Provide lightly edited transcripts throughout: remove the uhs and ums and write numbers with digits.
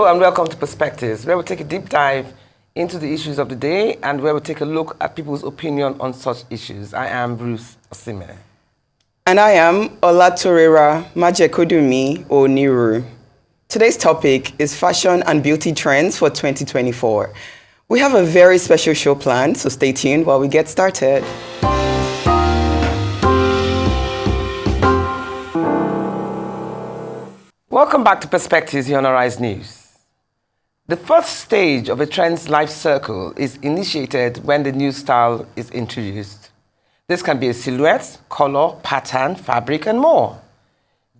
and welcome to Perspectives, where we take a deep dive into the issues of the day and where we take a look at people's opinion on such issues. I am Bruce Osime. And I am Majekodunmi-Oniru. Today's topic is fashion and beauty trends for 2024. We have a very special show planned, so stay tuned while we get started. Welcome back to Perspectives here on Arise News. The first stage of a trend's life cycle is initiated when the new style is introduced. This can be a silhouette, color, pattern, fabric, and more.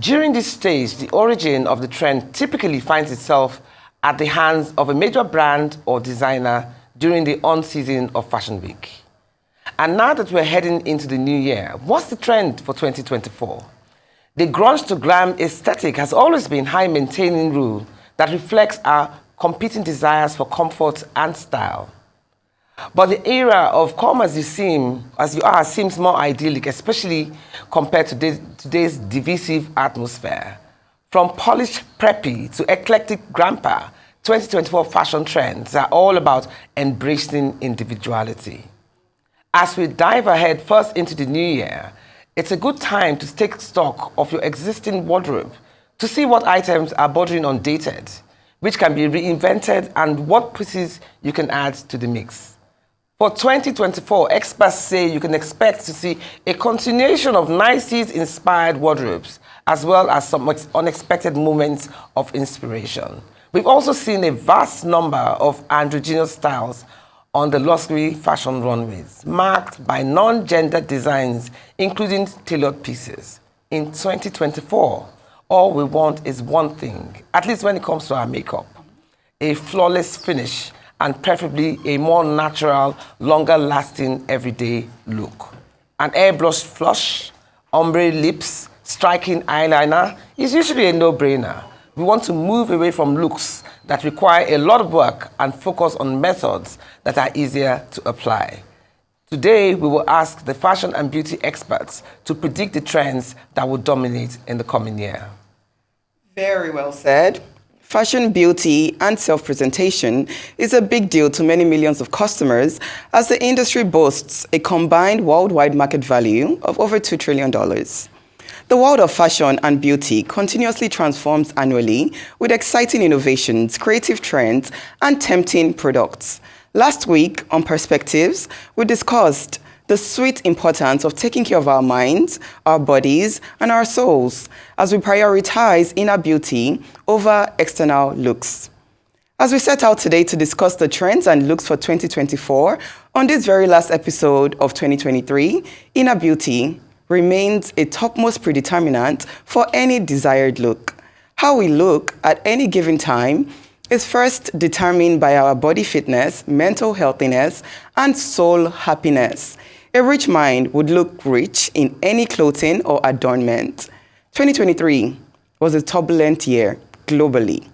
During this stage, the origin of the trend typically finds itself at the hands of a major brand or designer during the on-season of Fashion Week. And now that we're heading into the new year, what's the trend for 2024? The grunge to glam aesthetic has always been a high-maintaining rule that reflects our competing desires for comfort and style. But the era of come as you are seems more idyllic, especially compared to today's divisive atmosphere. From polished preppy to eclectic grandpa, 2024 fashion trends are all about embracing individuality. As we dive ahead first into the new year, it's a good time to take stock of your existing wardrobe to see what items are bordering on dated, which can be reinvented, and what pieces you can add to the mix. For 2024, experts say you can expect to see a continuation of 90s-inspired wardrobes, as well as some unexpected moments of inspiration. We've also seen a vast number of androgynous styles on the luxury fashion runways, marked by non-gender designs, including tailored pieces. In 2024, all we want is one thing, at least when it comes to our makeup: a flawless finish, and preferably a more natural, longer-lasting, everyday look. An airbrush flush, ombre lips, striking eyeliner is usually a no-brainer. We want to move away from looks that require a lot of work and focus on methods that are easier to apply. Today, we will ask the fashion and beauty experts to predict the trends that will dominate in the coming year. Very well said. Fashion, beauty, and self-presentation is a big deal to many millions of customers, as the industry boasts a combined worldwide market value of over $2 trillion. The world of fashion and beauty continuously transforms annually with exciting innovations, creative trends, and tempting products. Last week on Perspectives, we discussed the sweet importance of taking care of our minds, our bodies, and our souls as we prioritize inner beauty over external looks. As we set out today to discuss the trends and looks for 2024, on this very last episode of 2023, inner beauty remains a topmost predeterminant for any desired look. How we look at any given time is first determined by our body fitness, mental healthiness, and soul happiness. A rich mind would look rich in any clothing or adornment. 2023 was a turbulent year globally.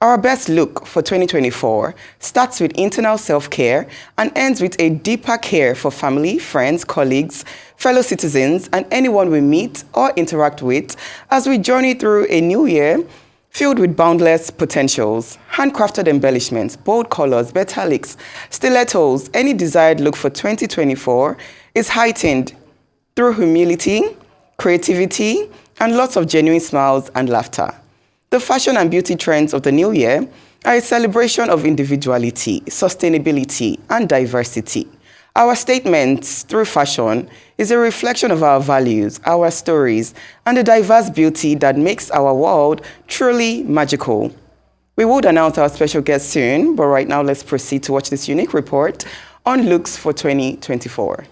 Our best look for 2024 starts with internal self-care and ends with a deeper care for family, friends, colleagues, fellow citizens, and anyone we meet or interact with as we journey through a new year filled with boundless potentials. Handcrafted embellishments, bold colors, metallics, stilettos, any desired look for 2024 is heightened through humility, creativity, and lots of genuine smiles and laughter. The fashion and beauty trends of the new year are a celebration of individuality, sustainability, and diversity. Our statements through fashion is a reflection of our values, our stories, and the diverse beauty that makes our world truly magical. We would announce our special guest soon, but right now let's proceed to watch this unique report on looks for 2024.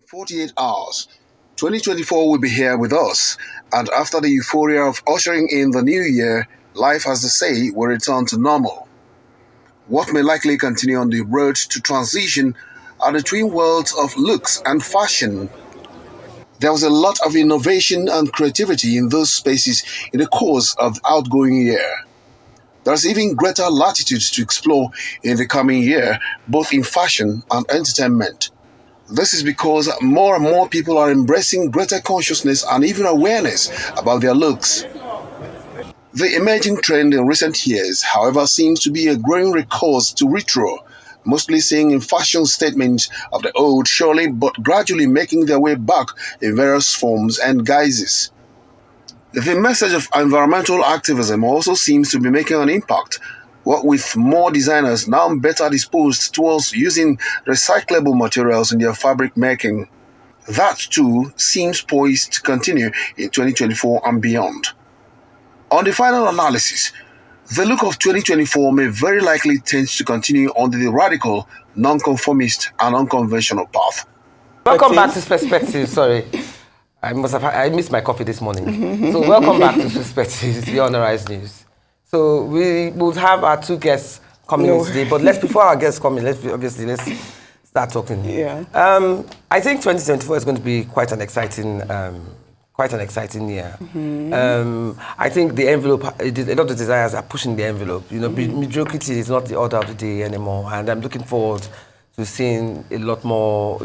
48 hours. 2024 will be here with us, and after the euphoria of ushering in the new year, life, as they say, will return to normal. What may likely continue on the road to transition are the twin worlds of looks and fashion. There was a lot of innovation and creativity in those spaces in the course of the outgoing year. There's even greater latitude to explore in the coming year, both in fashion and entertainment. This is because more and more people are embracing greater consciousness and even awareness about their looks. The emerging trend in recent years, however, seems to be a growing recourse to retro, mostly seeing in fashion statements of the old surely but gradually making their way back in various forms and guises. The message of environmental activism also seems to be making an impact, what with more designers now better disposed towards using recyclable materials in their fabric making. That too seems poised to continue in 2024 and beyond. On the final analysis, the look of 2024 may very likely tend to continue on the radical, non-conformist and unconventional path. Welcome back to Perspectives. Sorry, I missed my coffee this morning. So welcome back to Perspectives, the Honorized News. So we will have our two guests coming in today, but before our guests come in, let's start talking. Yeah. I think 2024 is going to be quite an exciting year. I think the envelope, a lot of designers are pushing the envelope. Mediocrity is not the order of the day anymore, and I'm looking forward to seeing a lot more,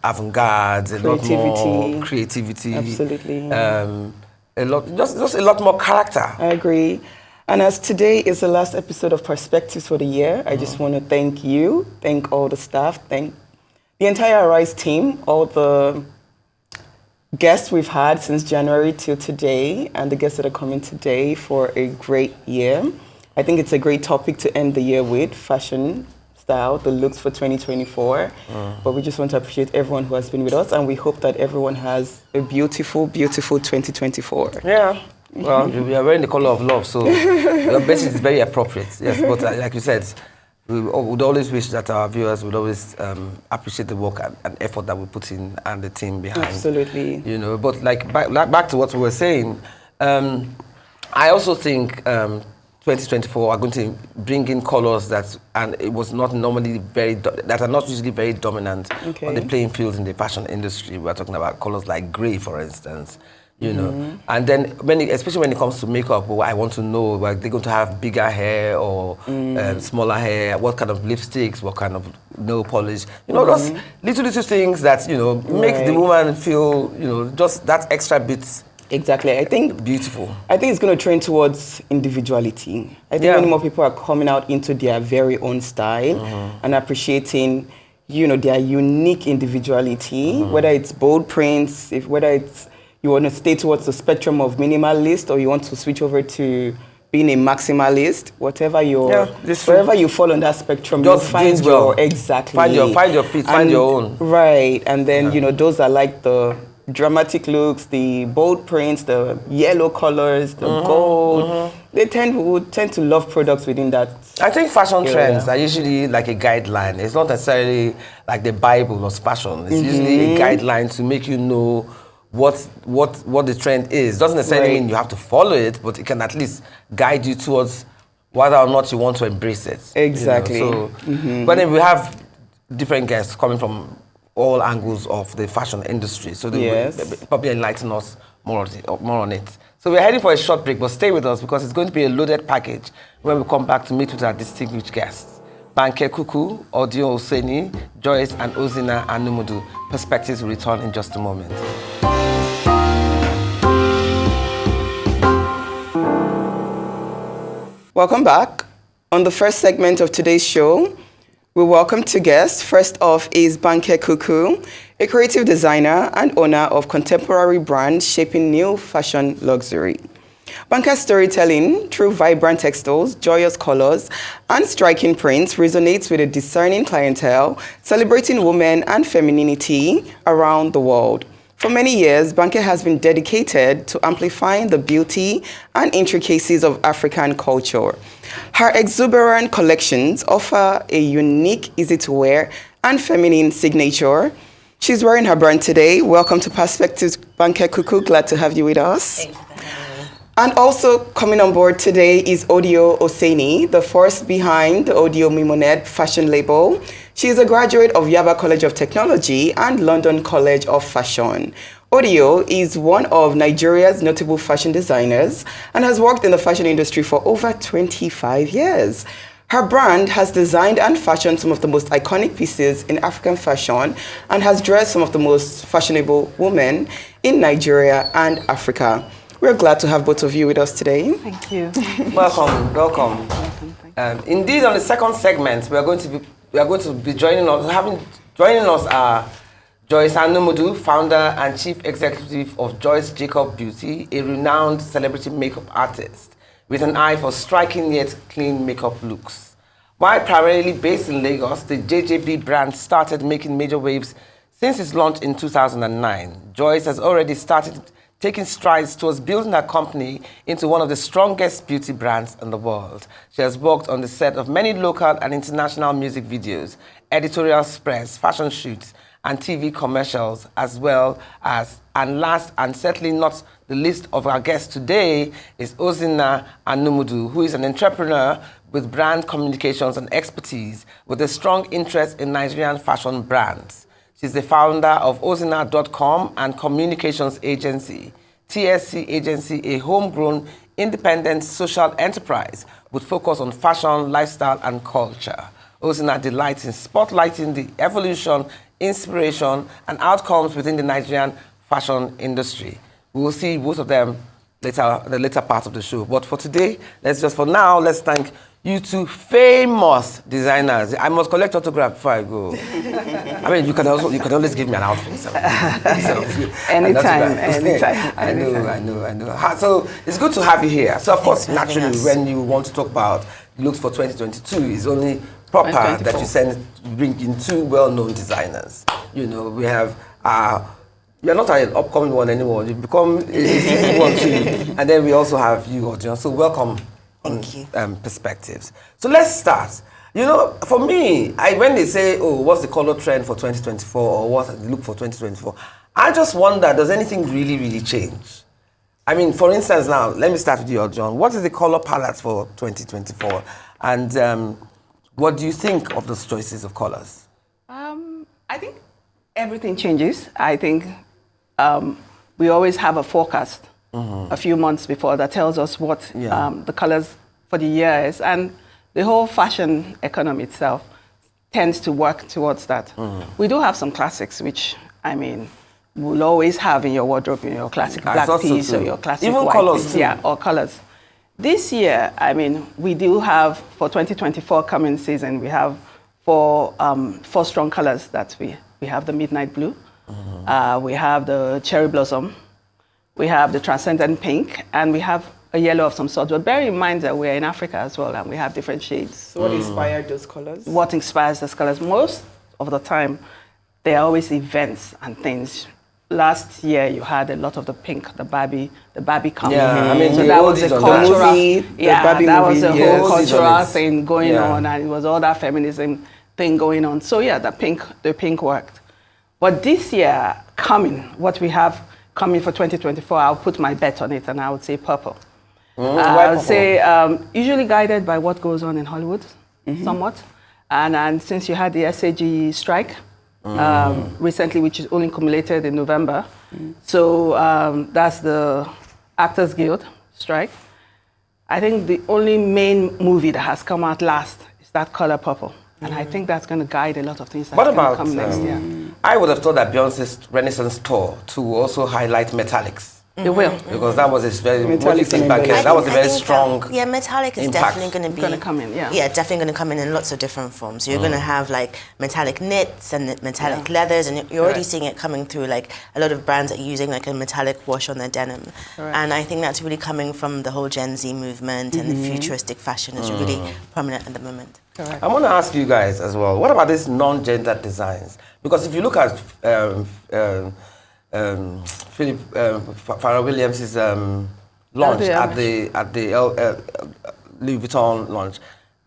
avant-garde, a lot more creativity. Absolutely. Just a lot more character. I agree. And as today is the last episode of Perspectives for the year, I just want to thank all the staff, thank the entire Arise team, all the guests we've had since January till today, and the guests that are coming today for a great year. I think it's a great topic to end the year with, fashion style, the looks for 2024. But we just want to appreciate everyone who has been with us, and we hope that everyone has a beautiful, beautiful 2024. Yeah. Well, we are wearing the color of love, so your message is very appropriate. Yes, but like you said, we would always wish that our viewers would always appreciate the work and effort that we put in and the team behind. Absolutely. But back to what we were saying, I also think 2024 are going to bring in colors that it was not normally that are not usually very dominant on the playing field in the fashion industry. We're talking about colors like grey, for instance. And then especially when it comes to makeup, I want to know, like, they're going to have bigger hair or smaller hair, what kind of lipsticks, what kind of nail polish, those little things that, make the woman feel, just that extra bit. Exactly. I think beautiful. I think it's going to trend towards individuality. I think many more people are coming out into their very own style and appreciating, their unique individuality, whether it's bold prints, whether it's you want to stay towards the spectrum of minimalist, or you want to switch over to being a maximalist, whatever wherever you fall on that spectrum, you'll find find your feet, find your own. Right, and then those are like the dramatic looks, the bold prints, the yellow colors, the gold. They tend to love products within that. I think fashion trends are usually like a guideline. It's not necessarily like the Bible of fashion. It's usually a guideline to make you know what the trend is. Doesn't necessarily mean you have to follow it, but it can at least guide you towards whether or not you want to embrace it. Exactly. But then we have different guests coming from all angles of the fashion industry, so they will probably enlighten us more on it. So we're heading for a short break, but stay with us because it's going to be a loaded package when we come back to meet with our distinguished guests. Banke, Kuku, Odio, Oseni, Joyce, and Ozina and Numudu. Perspectives will return in just a moment. Welcome back. On the first segment of today's show, we welcome two guests. First off is Banke Kuku, a creative designer and owner of contemporary brand shaping new fashion luxury. Banke's storytelling through vibrant textiles, joyous colors, and striking prints resonates with a discerning clientele, celebrating women and femininity around the world. For many years, Banke has been dedicated to amplifying the beauty and intricacies of African culture. Her exuberant collections offer a unique, easy-to-wear, and feminine signature. She's wearing her brand today. Welcome to Perspectives, Banke Kuku. Glad to have you with us. Thank you for having me. And also coming on board today is Odio Oseni, the force behind the Odio fashion label. She is a graduate of Yaba College of Technology and London College of Fashion. Odio is one of Nigeria's notable fashion designers and has worked in the fashion industry for over 25 years. Her brand has designed and fashioned some of the most iconic pieces in African fashion and has dressed some of the most fashionable women in Nigeria and Africa. We're glad to have both of you with us today. Thank you. Welcome, welcome. Indeed, on the second segment, we are going to be joining us are Joyce Anomudu, founder and chief executive of Joyce Jacob Beauty, a renowned celebrity makeup artist with an eye for striking yet clean makeup looks. While primarily based in Lagos, the JJB brand started making major waves since its launch in 2009. Joyce has already started taking strides towards building her company into one of the strongest beauty brands in the world. She has worked on the set of many local and international music videos, editorial spreads, fashion shoots, and TV commercials, as well as, and last and certainly not the least of our guests today, is Oseni Anomudu, who is an entrepreneur with brand communications and expertise with a strong interest in Nigerian fashion brands. She's the founder of Osena.com and communications agency, TSC Agency, a homegrown, independent social enterprise with focus on fashion, lifestyle, and culture. Osena delights in spotlighting the evolution, inspiration, and outcomes within the Nigerian fashion industry. We will see both of them later, the later part of the show. But for today, let's thank you two famous designers. I must collect autograph before I go. I mean, you can always give me an outfit. Anytime. I know. So it's good to have you here. So of course, naturally, when you want to talk about looks for 2022, it's only proper that you bring in two well-known designers. You know, we have you're not an upcoming one anymore. You become a seasoned one too. And then we also have you, Odio. So welcome. Thank you. Perspectives. So let's start. You know, for me, when they say, oh, what's the color trend for 2024 or what's the look for 2024, I just wonder, does anything really, really change? I mean, for instance, now, let me start with you, John. What is the color palette for 2024? And what do you think of those choices of colors? I think everything changes. I think we always have a forecast. A few months before that tells us what the colors for the year is. And the whole fashion economy itself tends to work towards that. We do have some classics, which, I mean, we'll always have in your wardrobe, in your classic black piece or your classic even white colors piece. too. Yeah, or colors. This year, I mean, we do have, for 2024 coming season, we have four strong colors that we have the midnight blue, we have the cherry blossom, we have the transcendent pink, and we have a yellow of some sort. But bear in mind that we're in Africa as well, and we have different shades. So what inspired those colors? What inspires those colors? Most of the time, there are always events and things. Last year, you had a lot of the pink, the Barbie coming. Yeah, I mean, so that was a cultural, that was a whole cultural thing going on, and it was all that feminism thing going on. So yeah, the pink worked. But this year, what we have coming for 2024, I'll put my bet on it, and I would say purple. I would say usually guided by what goes on in Hollywood, somewhat. And since you had the SAG strike recently, which is only accumulated in November, so that's the Actors Guild strike. I think the only main movie that has come out last is that color purple. And I think that's going to guide a lot of things that come next year. I would have thought that Beyonce's Renaissance tour to also highlight metallics. It will. Because that was a very, what do you think, Banke? That was a very strong metallic is impact. definitely going to come in, Yeah, definitely going to come in lots of different forms. So you're going to have like metallic knits and metallic leathers, and you're already seeing it coming through. Like a lot of brands are using like a metallic wash on their denim. And I think that's really coming from the whole Gen Z movement, and the futuristic fashion is really prominent at the moment. Correct. I want to ask you guys as well, what about these non-gendered designs? Because if you look at Philip Pharrell Williams' launch at the Louis Vuitton launch,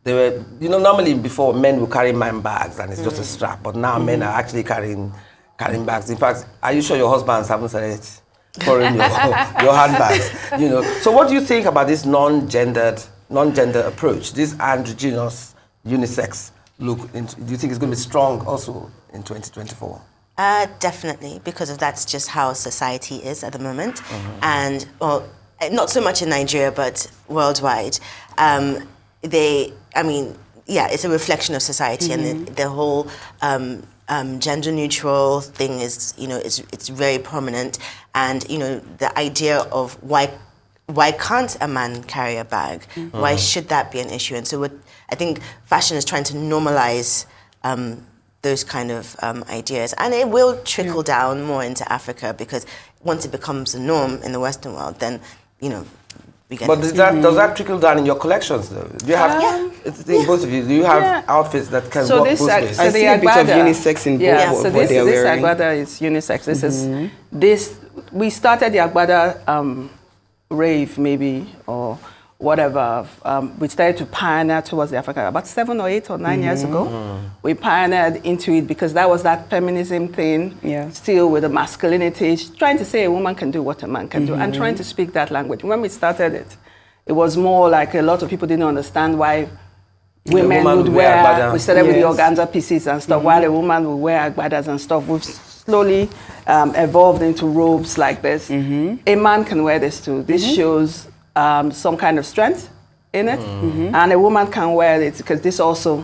they were, normally before men would carry man bags and it's just a strap, but now men are actually carrying bags. In fact, are you sure your husbands haven't started pouring your handbags? So what do you think about this non-gender approach, this androgynous unisex look? Do you think it's going to be strong also in 2024? Definitely, because that's just how society is at the moment. And, well, not so much in Nigeria, but worldwide. It's a reflection of society, and the whole gender neutral thing is, it's very prominent. And, the idea of why why can't a man carry a bag? Why should that be an issue? And so I think fashion is trying to normalize those kind of ideas. And it will trickle down more into Africa, because once it becomes the norm in the Western world, then, we get But does that trickle down in your collections, though? Do you have, both of you, do you have outfits that can work both ways? I see a bit of unisex in both what they're wearing. This agbada is unisex. This we started the agbada rave, maybe, or whatever. We started to pioneer towards the Africa about 7 or 8 or 9 years ago. We pioneered into it because that was that feminism thing, still with the masculinity, trying to say a woman can do what a man can do, and trying to speak that language. When we started it, it was more like a lot of people didn't understand why women would wear, we started with the organza pieces and stuff, while a woman would wear agbadas and stuff. We've slowly evolved into robes like this. A man can wear this too. This shows some kind of strength in it, and a woman can wear it because this also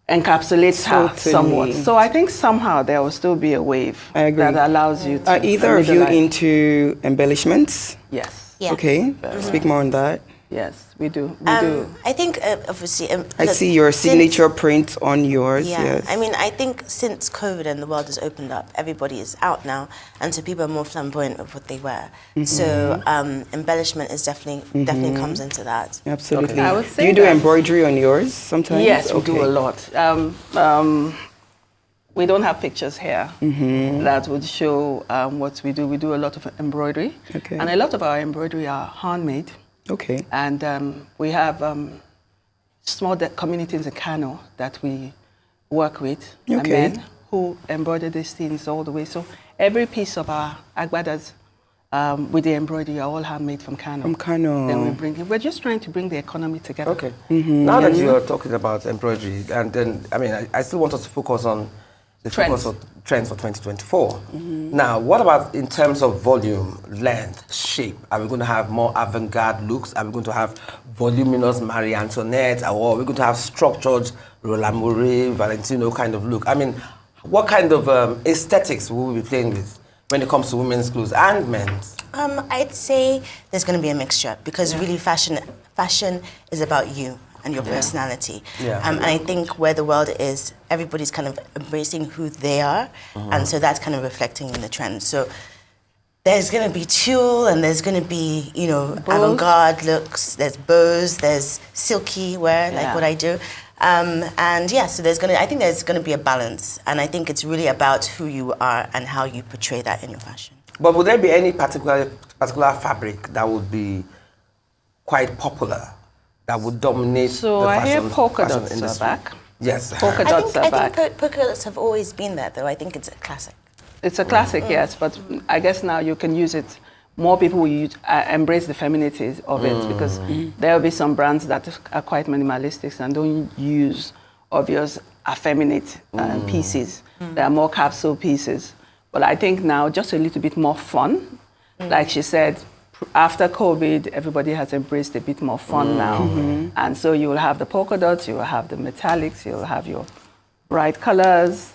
encapsulates her somewhat. So I think somehow there will still be a wave that allows you to... Are either of you into embellishments? Yes. Yeah. Okay, speak more on that. Yes, we do. I think, obviously... I see your signature print on yours, yes. I mean, I think since COVID and the world has opened up, everybody is out now, and so people are more flamboyant with what they wear. So embellishment is definitely comes into that. Absolutely. Okay. I would say do you do embroidery on yours sometimes? Yes, we do a lot. We don't have pictures here that would show what we do. We do a lot of embroidery, and a lot of our embroidery are handmade. Okay. And we have small communities in Kano that we work with, men who embroider these things all the way. So every piece of our agbadas with the embroidery are all handmade from Kano. From Kano. Then we bring it. We're just trying to bring the economy together. Okay. Now that you're talking about embroidery, and then, I mean, I still want us to focus on the trends for 2024. Now, what about in terms of volume, length, shape? Are we going to have more avant-garde looks? Are we going to have voluminous Marie Antoinette? Or are we going to have structured Roland Mouret, Valentino kind of look? I mean, what kind of aesthetics will we be playing with when it comes to women's clothes and men's? I'd say there's going to be a mixture, because really fashion is about you and your personality. And I think where the world is, everybody's kind of embracing who they are, and so that's kind of reflecting in the trends. So there's going to be tulle, and there's going to be, avant-garde looks, there's bows, there's silky wear, like what I do. So I think there's going to be a balance, and I think it's really about who you are and how you portray that in your fashion. But would there be any particular fabric that would be quite popular, that would dominate the fashion? So I hear polka dots are back. Yes. Polka dots are back. I think polka dots have always been there, though. I think it's a classic. It's a classic, yes, but I guess now you can use it. More people will embrace the femininity of it, because there will be some brands that are quite minimalistic and don't use obvious effeminate pieces. There are more capsule pieces. But I think now just a little bit more fun. Like she said, after COVID, everybody has embraced a bit more fun now. And so you will have the polka dots, you will have the metallics, you will have your bright colors,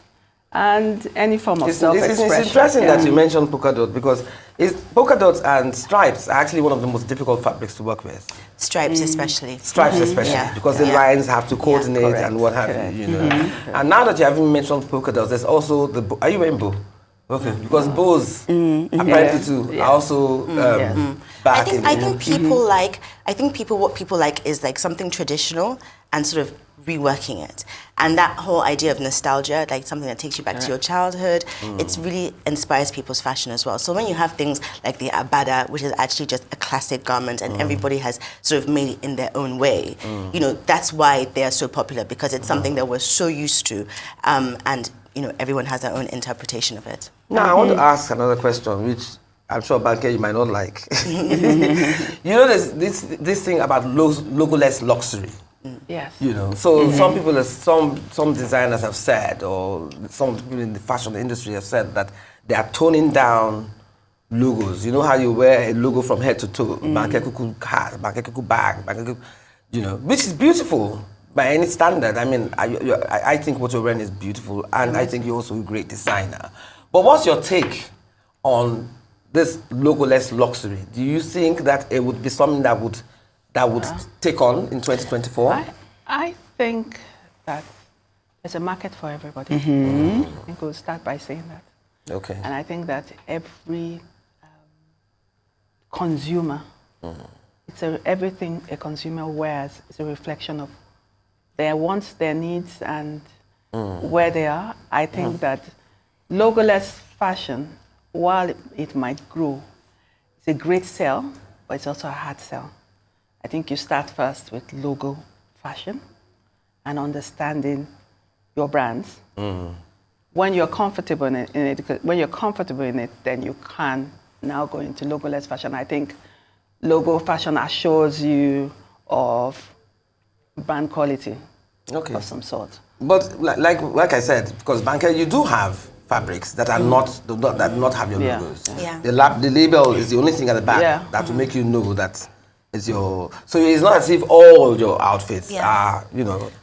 and any form of self-expression. It's interesting that you mentioned polka dot, because polka dots and stripes are actually one of the most difficult fabrics to work with. Stripes especially. Stripes especially, because the lines have to coordinate and what have you, And now that you haven't mentioned polka dots, there's also the... Are you wearing bow? Okay, because bows apparently too are also back. I think what people like is like something traditional and sort of reworking it, and that whole idea of nostalgia, like something that takes you back to your childhood, it really inspires people's fashion as well. So when you have things like the abada, which is actually just a classic garment, and everybody has sort of made it in their own way, that's why they are so popular, because it's something that we're so used to, and everyone has their own interpretation of it. Now, I want to ask another question, which I'm sure, Banke, you might not like. There's this thing about logoless luxury. Yes. So some people, some designers have said, or some people in the fashion industry have said that they are toning down logos. You know how you wear a logo from head to toe, Banke Kuku hat, Banke Kuku bag, Banke Kuku, which is beautiful by any standard. I mean, I think what you're wearing is beautiful, and I think you're also a great designer. But what's your take on this Logoless Luxury, do you think that it would be something that would take on in 2024? I think that there's a market for everybody. I think we'll start by saying that. Okay. And I think that every consumer, everything a consumer wears is a reflection of their wants, their needs, and where they are. I think that logoless fashion, while it might grow, it's a great sell, but it's also a hard sell. I think you start first with logo fashion and understanding your brands. When you're comfortable in it, then you can now go into logoless fashion. I think logo fashion assures you of brand quality of some sort. But like I said, because Banke, you do have fabrics that are not have your logos. Yeah. The label is the only thing at the back that will make you know that it's your. So it's not as if all your outfits are,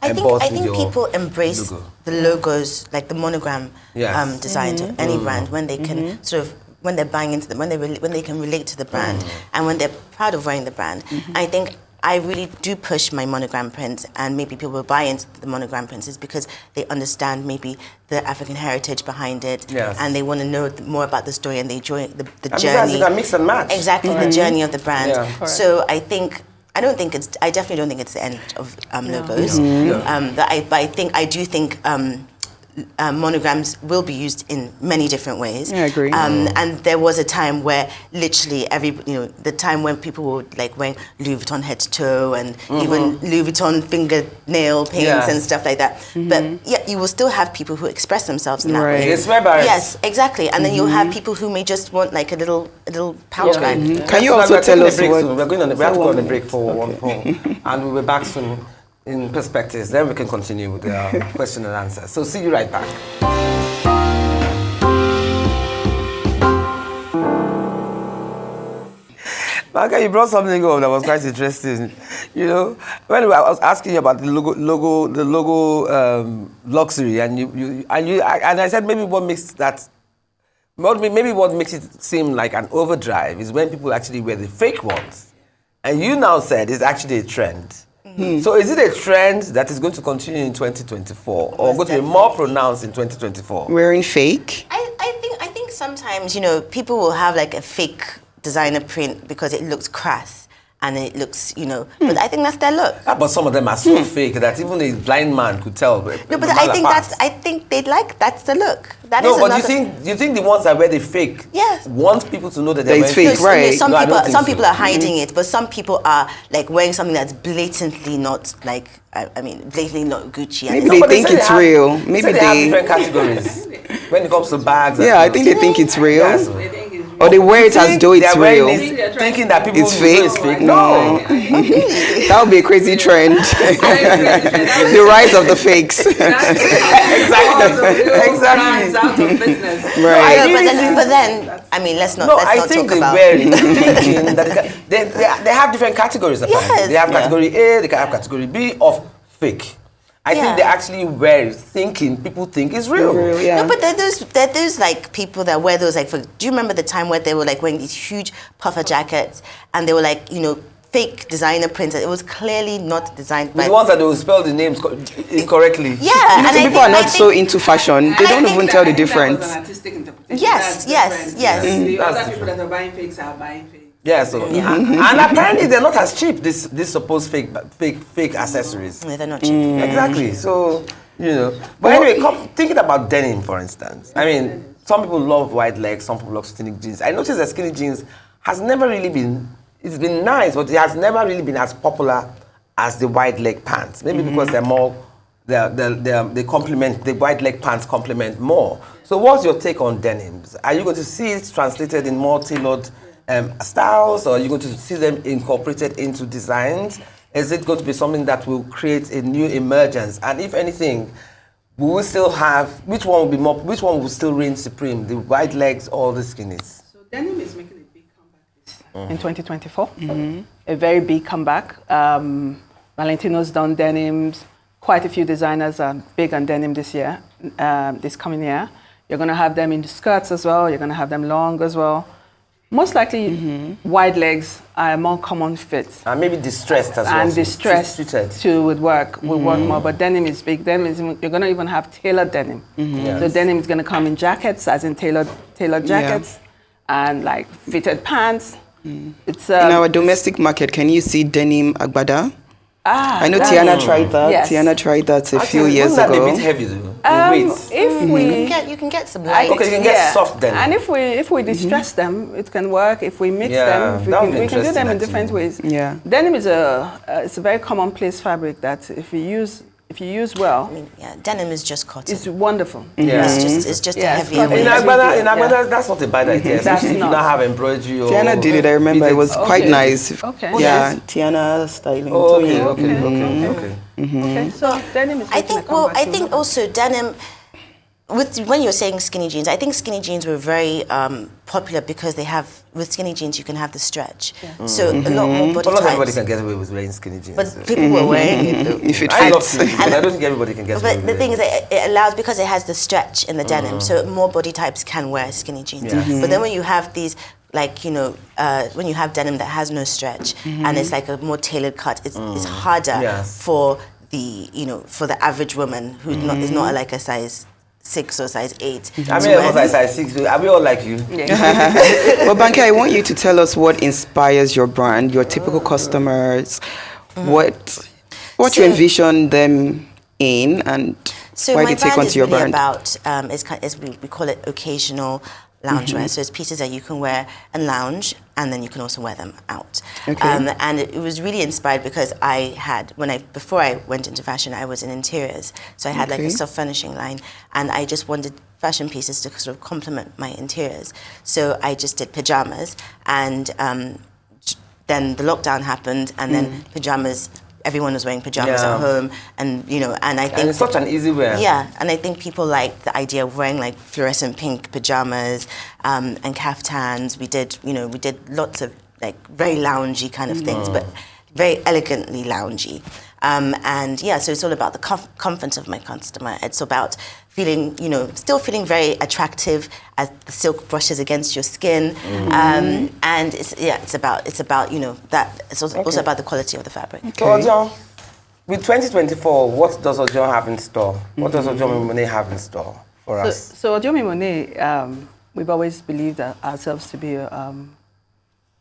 I think people embrace logo. The logos, like the monogram design to any brand when they can sort of, when they're buying into them, when they can relate to the brand and when they're proud of wearing the brand. I think I really do push my monogram prints, and maybe people will buy into the monogram prints is because they understand maybe the African heritage behind it, and they want to know more about the story, and they enjoy the journey. You can mix and match. Exactly, the journey of the brand. So I definitely don't think it's the end of logos. But I do think monograms will be used in many different ways. Yeah, I agree. And there was a time where literally the time when people were like wearing Louis Vuitton head to toe and even Louis Vuitton fingernail paints and stuff like that. But yeah, you will still have people who express themselves in that way. Yes, exactly. And then you'll have people who may just want like a little pouch bag. Can you also tell us what? We have to go on a break for one poll, and we'll be back soon in perspectives. Then we can continue with the question and answer. So see you right back. Banke, you brought something up that was quite interesting. When I was asking you about the logo luxury, and I said maybe what makes it seem like an overdrive is when people actually wear the fake ones, and you now said it's actually a trend. So is it a trend that is going to continue in 2024 or going to be more pronounced in 2024? Wearing fake? I think sometimes, people will have like a fake designer print because it looks crass and it looks, but I think that's their look. But some of them are so fake that even a blind man could tell. No, but I think that's the look. That no, but you think the ones that wear the fake want people to know that they're wearing fake, right? Some people are hiding it, but some people are like wearing something that's blatantly not like, blatantly not Gucci. Maybe they think it's real. Maybe they have different categories when it comes to bags. Yeah, I think they think it's real. Or they wear it as though it's real. Thinking that people it's fake. It's fake. No. That would be a crazy trend. The rise of the fakes. Exactly. Right. But then, let's not talk about. I think they wear it thinking that they have different categories. Apparently. They have category A, they can have category B of fake. I think they actually wear it thinking people think it's real. No, but there are those like people that wear those do you remember the time where they were like wearing these huge puffer jackets and they were like, fake designer prints? It was clearly not designed by... The ones that they will spell the names incorrectly. Yeah. And people are not so into fashion. They don't even tell the difference. That was an artistic interpretation. Yes. The other people that are buying fakes are buying fakes. Yeah, and apparently they're not as cheap, this supposed fake accessories. No, they're not cheap. Exactly. So, But anyway, thinking about denim, for instance. Some people love wide legs, some people love skinny jeans. I noticed that skinny jeans has never really been, it's been nice, but it has never really been as popular as the wide leg pants. Maybe because they're more, they complement, the wide leg pants complement more. So what's your take on denims? Are you going to see it translated in more tailored styles, or are you going to see them incorporated into designs? Is it going to be something that will create a new emergence? And if anything, we will still have, which one will still reign supreme, the wide legs or the skinnies? So denim is making a big comeback in 2024. A very big comeback. Valentino's done denims. Quite a few designers are big on denim this year, this coming year. You're going to have them in the skirts as well. You're going to have them long as well. Most likely, wide legs are a more common fit. And maybe distressed as well. And distressed too would work more. But denim is big. Denim is, you're going to even have tailored denim. Yes. So denim is going to come in jackets, as in tailored jackets, and like fitted pants. It's in our domestic market, can you see denim agbada? I know Tiana tried that. Yes. Tiana tried that a few years ago. Isn't that a bit heavy though? You can get some light. Okay, you can get soft denim. And if we distress them, it can work. If we mix them, we can do them in different ways. Yeah. Denim is it's a very commonplace fabric that if you use well, I mean, denim is just cotton. it's wonderful. Yeah. It's just a heavier In weight. Agbada, that's not a bad idea. That's Especially if you not. don't have embroidery or... Tiana did it, I remember. It was quite nice. Okay. Yeah, Tiana styling. Okay. So denim is. I think also denim. When you're saying skinny jeans, I think skinny jeans were very popular because with skinny jeans you can have the stretch. Yeah. So a lot more body types. Not everybody can get away with wearing skinny jeans. But people were wearing it though. If it I love fits. skinny jeans, but I don't think everybody can get away with But the thing is that it allows, because it has the stretch in the denim, so more body types can wear skinny jeans. Yes. But then when you have these, when you have denim that has no stretch and it's like a more tailored cut, it's harder for the average woman who is not like a size 6 or size 8. I mean, I was like size 6. Are we all like you? Well, Banke, I want you to tell us what inspires your brand, your typical customers, what you envision them in, and why they take onto your brand. Is we call it occasional loungewear. So it's pieces that you can wear and lounge, and then you can also wear them out. Okay. And it was really inspired because before I went into fashion, I was in interiors. So I had like a soft furnishing line, and I just wanted fashion pieces to sort of complement my interiors. So I just did pajamas, and then the lockdown happened, and then pajamas. Everyone was wearing pajamas at home, and I think it's such an easy wear. Yeah, and I think people like the idea of wearing like fluorescent pink pajamas and kaftans. We did lots of like very loungy kind of things, but very elegantly loungy. So it's all about the comfort of my customer. It's about feeling, still feeling very attractive as the silk brushes against your skin. And it's about that. It's also about the quality of the fabric. So Odio, with 2024, what does Odio have in store? What does Odiomi-Oniru have in store for us? So Odiomi-Oniru, we've always believed ourselves to be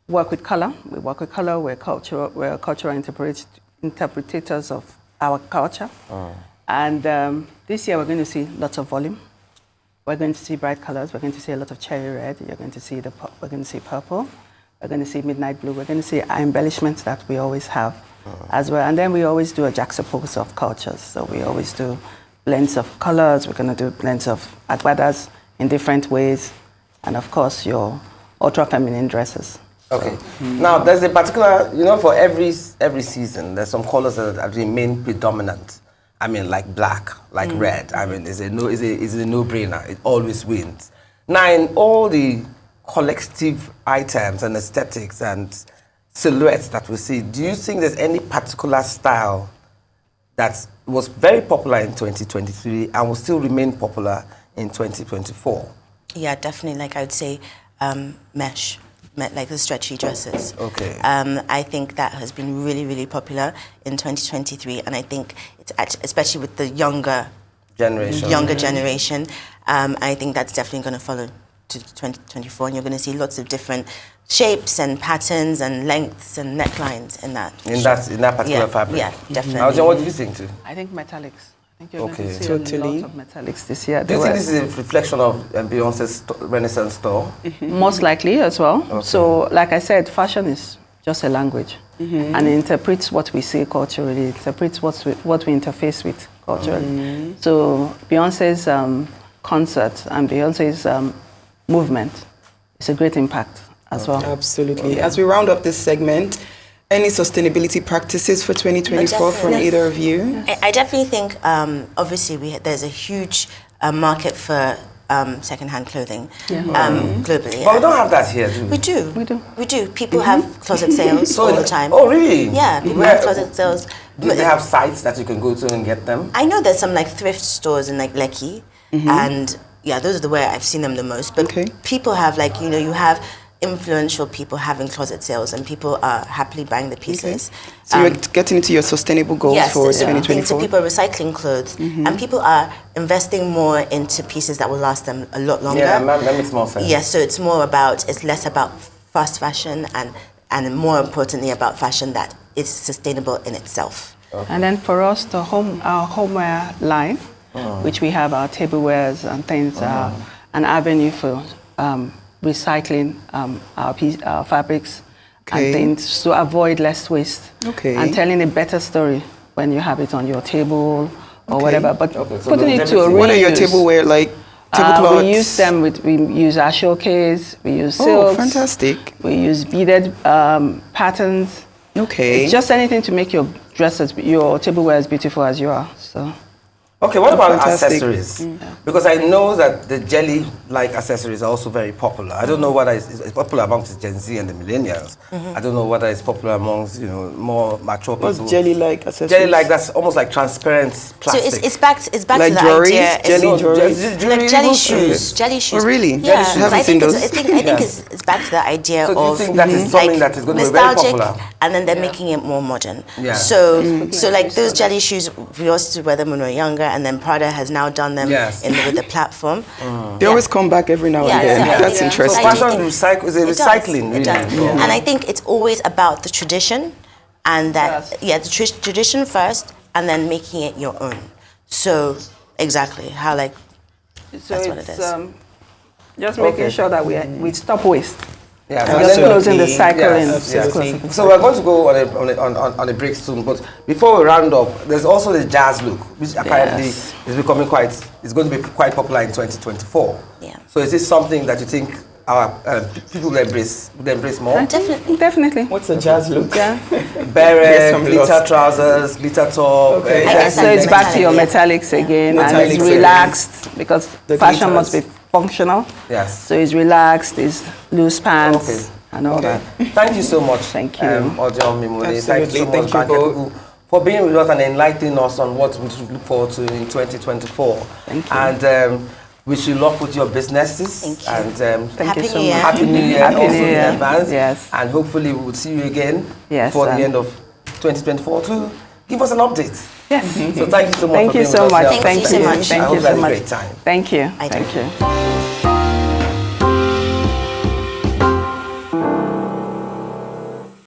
work with color. We work with color. We're cultural interpreters of our culture. And this year we're going to see lots of volume. We're going to see bright colors. We're going to see a lot of cherry red. You're going to see we're going to see purple. We're going to see midnight blue. We're going to see our embellishments that we always have as well. And then we always do a juxtapose of cultures. So we always do blends of colors. We're going to do blends of agbadas in different ways. And of course, your ultra feminine dresses. Okay. Now, there's a particular, for every season, there's some colors that remain predominant. I mean, like black, like red. I mean, it's a no-brainer. It always wins. Now, in all the collective items and aesthetics and silhouettes that we see, do you think there's any particular style that was very popular in 2023 and will still remain popular in 2024? Yeah, definitely. Like I would say, mesh. Like the stretchy dresses. Okay. I think that has been really, really popular in 2023, and I think it's especially with the younger generation. I think that's definitely going to follow to 2024, and you're going to see lots of different shapes and patterns and lengths and necklines in that. In that particular fabric. Yeah, definitely. Aljon, what do you think too? I think metallics. I think you're going to see Totally. a lot of metallics this year. Do you think this is a reflection of Beyonce's Renaissance store? Most likely as well. Okay. So, like I said, fashion is just a language, and it interprets what we see culturally. It interprets what we interface with culturally. So, Beyonce's concert and Beyonce's movement is a great impact as well. Absolutely. As we round up this segment, any sustainability practices for 2024 from either of you? I definitely think, obviously, there's a huge market for second-hand clothing globally. But we don't have that here, do we? We do. People have closet sales all the time. Oh, really? Yeah, people have closet sales. Do they have sites that you can go to and get them? I know there's some like thrift stores in like Lekki, and those are where I've seen them the most. But people have you have influential people having closet sales, and people are happily buying the pieces. Okay. So you're getting into your sustainable goals for 2024? So people are recycling clothes, and people are investing more into pieces that will last them a lot longer. Yeah, that makes more sense. Yes, so it's less about fast fashion and more importantly about fashion that is sustainable in itself. Okay. And then for us, our homeware line, which we have our tablewares and things, an avenue for recycling our fabrics and things to avoid less waste. And telling a better story when you have it on your table or whatever. But so putting it to a reuse. What are your tableware like? Tablecloths? We use them we use our showcase, we use silks. Oh, fantastic. We use beaded patterns. Okay. It's just anything to make your your tableware as beautiful as you are. So. Okay, what about accessories? Because I know that the jelly-like accessories are also very popular. I don't know whether it's popular amongst the Gen Z and the millennials. I don't know whether it's popular amongst more mature people. What's jelly-like accessories? Jelly-like, that's almost like transparent plastic. So it's back like to the idea. Jelly jewelries? Like jelly shoes. Jelly shoes. Oh, really? Yeah. I haven't seen those. I think it's back to the idea of do you think that is something that is going to be very popular? And then they're making it more modern. Yeah. So like those jelly shoes, we used to wear them when we were younger, and then Prada has now done them with the platform. They always come back every now and then. That's interesting. So fashion is recycling, really. And I think it's always about the tradition, and that the tradition first, and then making it your own. So exactly how that's what it is. Just making sure that we stop waste. Yeah, just closing the cycle. So we're going to go on a break soon, but before we round up, there's also the jazz look, which apparently is becoming it's going to be quite popular in 2024. Yeah. So is this something that you think our people will embrace more? Definitely. What's the jazz look? Yeah. Beret, glitter trousers, glitter top. Okay. So it's back to your metallics again, and it's relaxed because fashion must be functional. Yes. So it's relaxed, it's loose pants and all that. Thank you so much. Thank you. Odio Mimune. Thank you so much, Banke, for being with us and enlightening us on what we should look forward to in 2024. Thank you. And wish you luck with your businesses. Thank you. And Thank you so much. Happy New Year. Happy also New Year. in advance. Yes. And hopefully we will see you again for the end of 2024 to give us an update. Yes. So thank you so much. Thank you so much. Thank you so much. I hope you had a great time. Thank you. I Thank you.